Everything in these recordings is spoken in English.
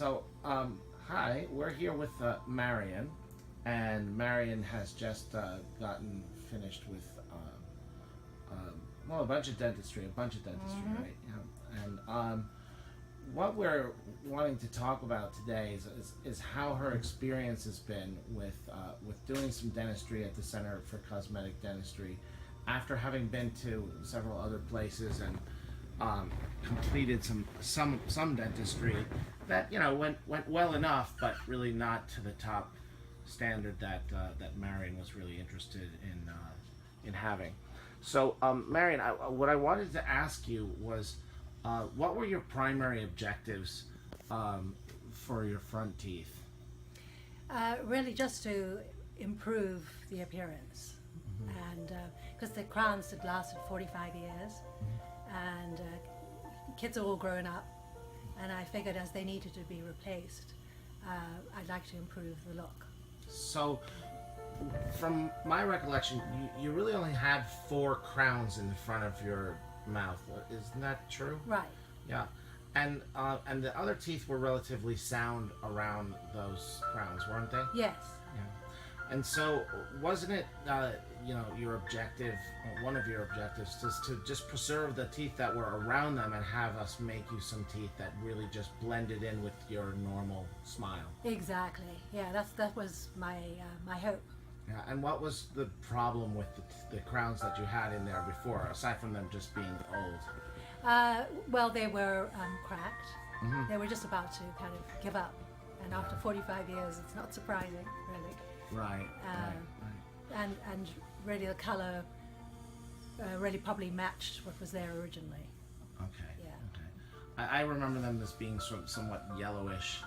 So, hi, we're here with Marion, and Marion has just gotten finished with, well, a bunch of dentistry, right? Yeah. And what we're wanting to talk about today is how her experience has been with doing some dentistry at the Center for Cosmetic Dentistry, after having been to several other places and completed some dentistry that went well enough, but really not to the top standard that Marion was really interested in having. So Marion, what I wanted to ask you was, what were your primary objectives for your front teeth? Really just to improve the appearance, and because the crowns had lasted 45 years, and kids are all grown up, and I figured as they needed to be replaced, I'd like to improve the look. So, from my recollection, you really only had 4 crowns in the front of your mouth. Isn't that true? Right. Yeah. And the other teeth were relatively sound around those crowns, weren't they? Yes. Yeah. And so, wasn't it, your objective, one of your objectives, to just preserve the teeth that were around them and have us make you some teeth that really just blended in with your normal smile? Exactly. Yeah, that was my hope. Yeah. And what was the problem with the crowns that you had in there before, aside from them just being old? Well, they were cracked. They were just about to kind of give up, and after 45 years, it's not surprising, really. Right. And really the color really probably matched what was there originally. Okay. Yeah. Okay. I remember them as being somewhat yellowish,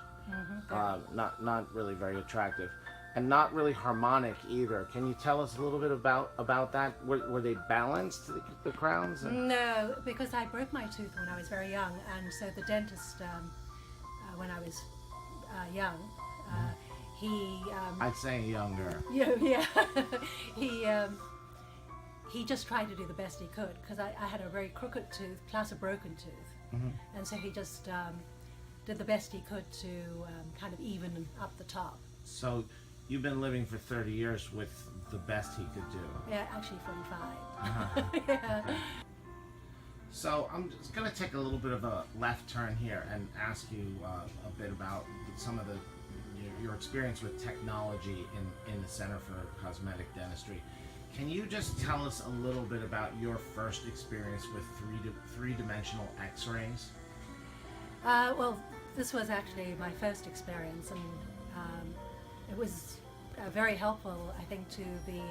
not really very attractive, and not really harmonic either. Can you tell us a little bit about that? Were they balanced, the crowns? No, because I broke my tooth when I was very young, and so the dentist, when I was young, he I'd say younger. yeah he just tried to do the best he could, because I had a very crooked tooth plus a broken tooth, and so he just did the best he could to kind of even up the top. So you've been living for 30 years with the best he could do. Yeah, actually 45. Yeah. Okay. So I'm just going to take a little bit of a left turn here and ask you a bit about some of your experience with technology in the Center for Cosmetic Dentistry. Can you just tell us a little bit about your first experience with three-dimensional X-rays? Well, this was actually my first experience, and it was very helpful, I think, to the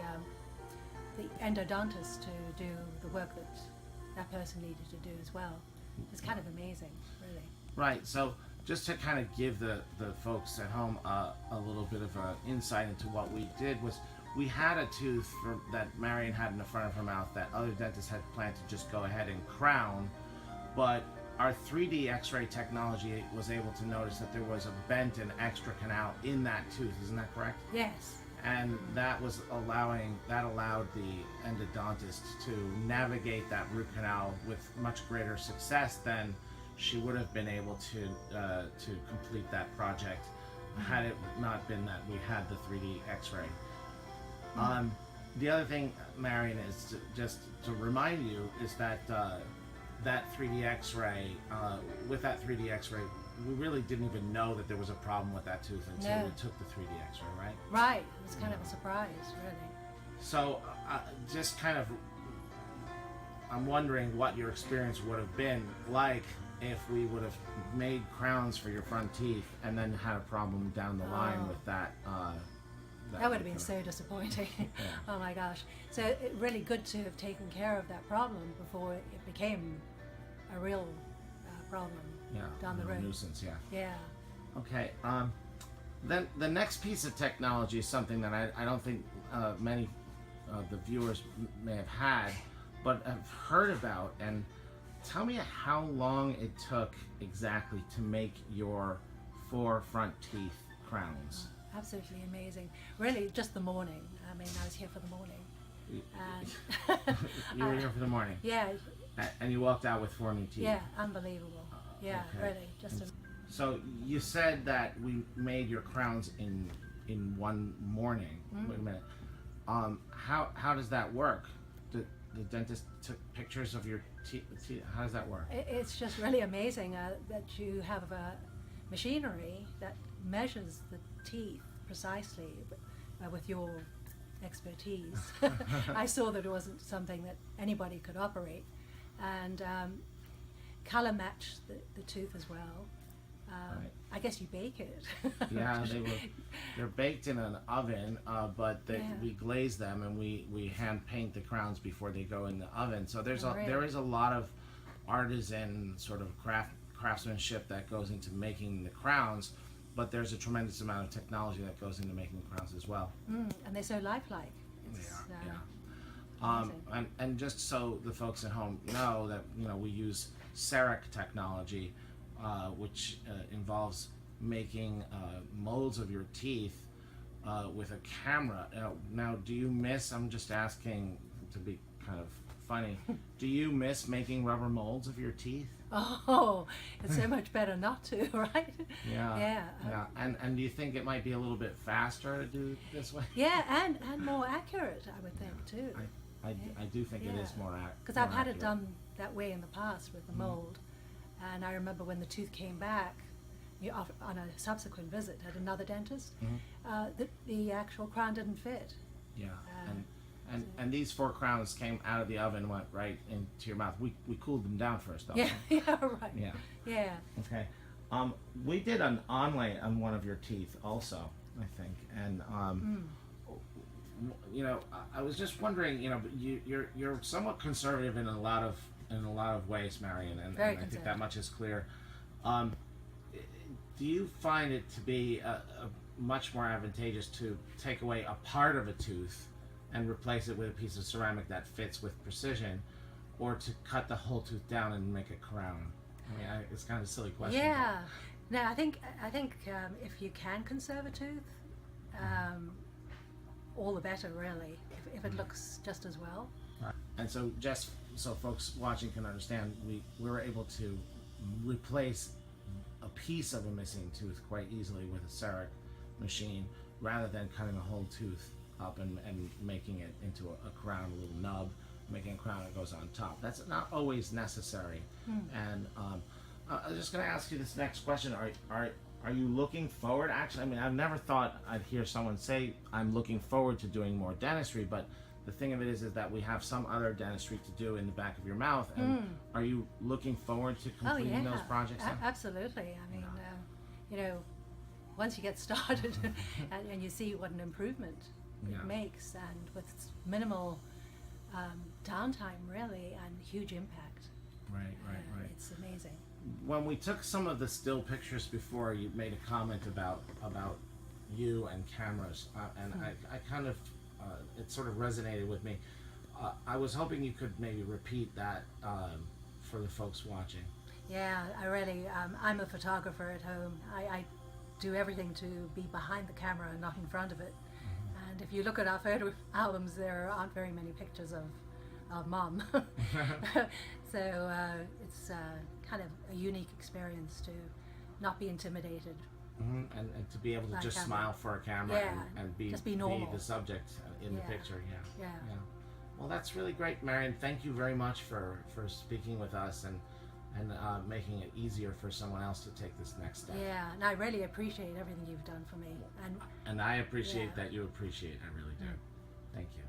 endodontist to do the work that person needed to do as well. It's kind of amazing, really. Right. So just to kind of give the folks at home a little bit of an insight into what we did was, we had a tooth that Marion had in the front of her mouth that other dentists had planned to just go ahead and crown, but our 3D X-ray technology was able to notice that there was a bent and extra canal in that tooth. Isn't that correct? Yes. And that allowed the endodontist to navigate that root canal with much greater success than she would have been able to complete that project had it not been that we had the 3D X-ray. The other thing, Marion, is just to remind you is that that 3D X-ray, with that 3D X-ray, we really didn't even know that there was a problem with that tooth until we took the 3D X-ray, right? Right. It was kind of a surprise, really. So, just kind of, I'm wondering what your experience would have been like if we would have made crowns for your front teeth and then had a problem down the line with that. That would have been so disappointing. Yeah. Oh my gosh. So it's really good to have taken care of that problem before it became a real problem down the road. Nuisance, yeah. Yeah. Okay. Then the next piece of technology is something that I don't think many of the viewers may have had, but have heard about. And tell me how long it took exactly to make your 4 front teeth crowns. Absolutely amazing. Really, just the morning. I mean, I was here for the morning. And You were here for the morning? Yeah. And you walked out with 4 new teeth? Yeah, unbelievable. Yeah, okay. really. Just So you said that we made your crowns in one morning. Wait a minute. How does that work? The dentist took pictures of your teeth. How does that work? It's just really amazing that you have machinery that measures the teeth precisely with your expertise. I saw that it wasn't something that anybody could operate, and color match the tooth as well. Right. I guess you bake it. Yeah, they're baked in an oven, but we glaze them and we hand paint the crowns before they go in the oven. So there is a lot of artisan sort of craftsmanship that goes into making the crowns, but there's a tremendous amount of technology that goes into making the crowns as well. And they're so lifelike. And just so the folks at home know that we use CEREC technology, which involves making molds of your teeth with a camera. Now, do you miss? I'm just asking to be kind of funny. Do you miss making rubber molds of your teeth? Oh, it's so much better not to, right? Yeah. And do you think it might be a little bit faster to do it this way? Yeah, and more accurate, I would think too. I do think it is more accurate. Because I've had it done that way in the past with the mold, and I remember when the tooth came back on a subsequent visit at another dentist, the actual crown didn't fit. Yeah, and these 4 crowns came out of the oven, went right into your mouth. We cooled them down first, though. Yeah, right. Yeah. Okay. We did an onlay on one of your teeth also, I think, and I was just wondering, you're somewhat conservative in a lot of ways, Marion, and I think that much is clear. Do you find it to be much more advantageous to take away a part of a tooth and replace it with a piece of ceramic that fits with precision, or to cut the whole tooth down and make a crown? I mean, it's kind of a silly question. Yeah. No, I think if you can conserve a tooth, all the better, really, if it looks just as well. Right. And so, just so folks watching can understand, we were able to replace a piece of a missing tooth quite easily with a CEREC machine, rather than cutting a whole tooth up and making it into a crown, a little nub, making a crown that goes on top. That's not always necessary. And I'm just going to ask you this next question. Are you looking forward? Actually, I mean, I've never thought I'd hear someone say, I'm looking forward to doing more dentistry, but the thing of it is that we have some other dentistry to do in the back of your mouth. And are you looking forward to completing those projects? Absolutely. I mean, once you get started and you see what an improvement it makes, and with minimal downtime, really, and huge impact. Right. It's amazing. When we took some of the still pictures before, you made a comment about you and cameras, and I kind of it sort of resonated with me. I was hoping you could maybe repeat that for the folks watching. Yeah, I really. I'm a photographer at home. I do everything to be behind the camera and not in front of it. And if you look at our photo albums, there aren't very many pictures of Mom. So it's kind of a unique experience to not be intimidated. And to be able to just smile for a camera and be normal. Be the subject in the picture. Yeah. Well, that's really great, Marion. Thank you very much for speaking with us and making it easier for someone else to take this next step. Yeah, and I really appreciate everything you've done for me. And I appreciate that you appreciate. I really do. Thank you.